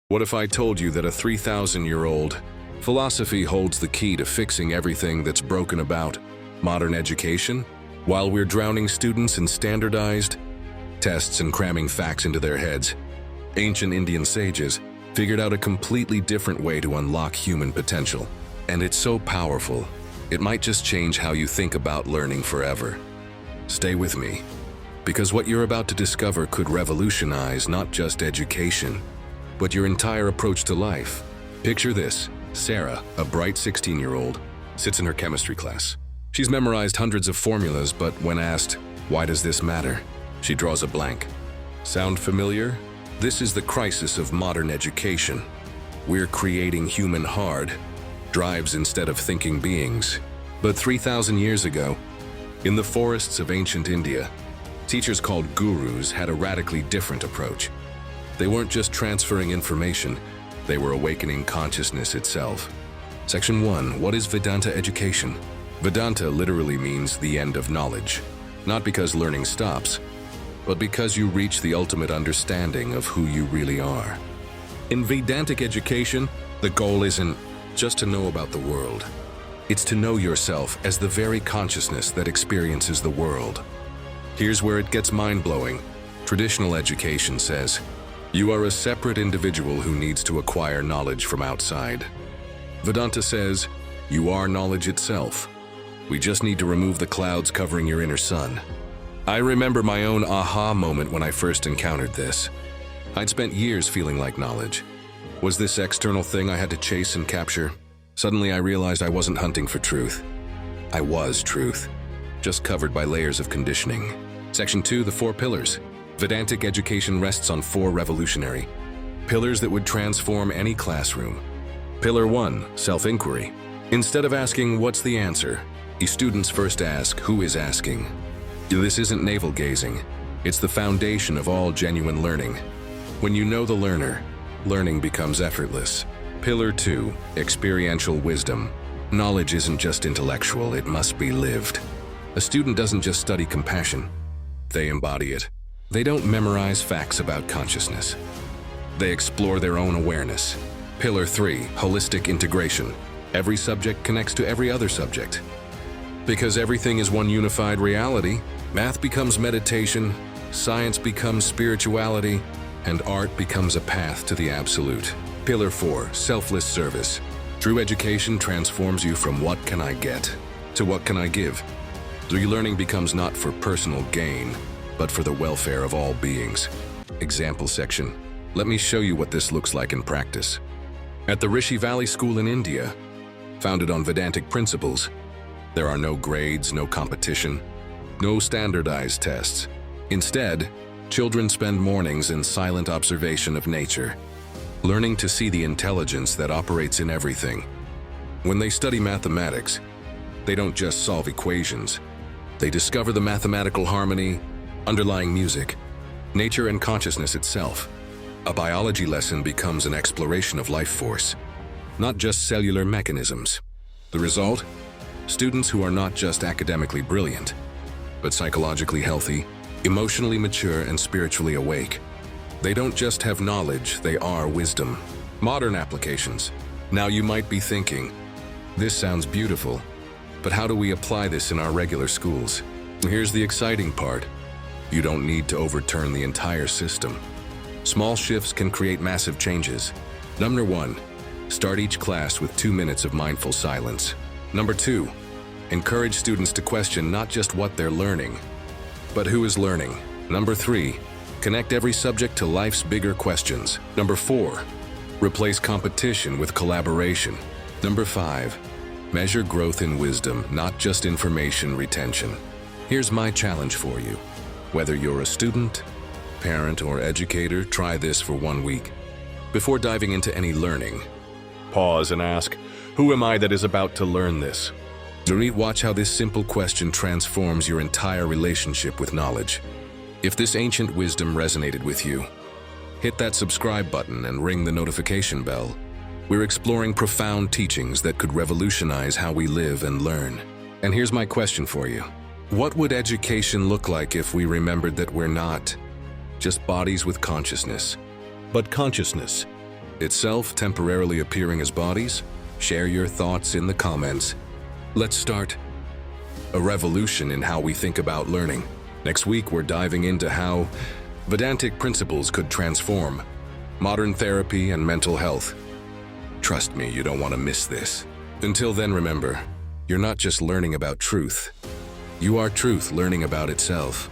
What if I told you that a 3,000-year-old philosophy holds the key to fixing everything that's broken about modern education, while we're drowning students in standardized tests and cramming facts into their heads? Ancient Indian sages figured out a completely different way to unlock human potential. And it's so powerful, it might just change how you think about learning forever. Stay with me, because what you're about to discover could revolutionize not just education, but your entire approach to life. Picture this: Sarah, a bright 16-year-old, sits in her chemistry class. She's memorized hundreds of formulas, but when asked, "Why does this matter?" she draws a blank. Sound familiar? This is the crisis of modern education. We're creating human hard drives instead of thinking beings. But 3,000 years ago, in the forests of ancient India, teachers called gurus had a radically different approach. They weren't just transferring information, they were awakening consciousness itself. Section 1. What is Vedanta education? Vedanta literally means the end of knowledge. Not because learning stops, but because you reach the ultimate understanding of who you really are. In Vedantic education, the goal isn't just to know about the world. It's to know yourself as the very consciousness that experiences the world. Here's where it gets mind-blowing. Traditional education says, you are a separate individual who needs to acquire knowledge from outside. Vedanta says, you are knowledge itself. We just need to remove the clouds covering your inner sun. I remember my own aha moment when I first encountered this. I'd spent years feeling like knowledge was this external thing I had to chase and capture. Suddenly I realized I wasn't hunting for truth. I was truth, just covered by layers of conditioning. Section 2, the 4 pillars. Vedantic education rests on 4 revolutionary pillars that would transform any classroom. Pillar 1, self-inquiry. Instead of asking, what's the answer? Students first ask, who is asking? This isn't navel-gazing. It's the foundation of all genuine learning. When you know the learner, learning becomes effortless. Pillar 2, experiential wisdom. Knowledge isn't just intellectual, it must be lived. A student doesn't just study compassion, they embody it. They don't memorize facts about consciousness. They explore their own awareness. Pillar 3, holistic integration. Every subject connects to every other subject. Because everything is one unified reality, math becomes meditation, science becomes spirituality, and art becomes a path to the absolute. Pillar 4, selfless service. True education transforms you from what can I get to what can I give. True learning becomes not for personal gain, but for the welfare of all beings. Example section. Let me show you what this looks like in practice. At the Rishi Valley School in India, founded on Vedantic principles, there are no grades, no competition, no standardized tests. Instead, children spend mornings in silent observation of nature, learning to see the intelligence that operates in everything. When they study mathematics, they don't just solve equations. They discover the mathematical harmony underlying music, nature, and consciousness itself. A biology lesson becomes an exploration of life force, not just cellular mechanisms. The result? Students who are not just academically brilliant, but psychologically healthy, emotionally mature, and spiritually awake. They don't just have knowledge, they are wisdom. Modern applications. Now you might be thinking, this sounds beautiful, but how do we apply this in our regular schools? Here's the exciting part. You don't need to overturn the entire system. Small shifts can create massive changes. Number 1, start each class with 2 minutes of mindful silence. Number 2, encourage students to question not just what they're learning, but who is learning. Number 3, connect every subject to life's bigger questions. Number 4, replace competition with collaboration. Number 5, measure growth in wisdom, not just information retention. Here's my challenge for you. Whether you're a student, parent, or educator, try this for 1 week. Before diving into any learning, pause and ask, who am I that is about to learn this? Watch how this simple question transforms your entire relationship with knowledge. If this ancient wisdom resonated with you, hit that subscribe button and ring the notification bell. We're exploring profound teachings that could revolutionize how we live and learn. And here's my question for you. What would education look like if we remembered that we're not just bodies with consciousness, but consciousness itself temporarily appearing as bodies? Share your thoughts in the comments. Let's start a revolution in how we think about learning. Next week, we're diving into how Vedantic principles could transform modern therapy and mental health. Trust me, you don't want to miss this. Until then, remember, you're not just learning about truth. You are truth learning about itself.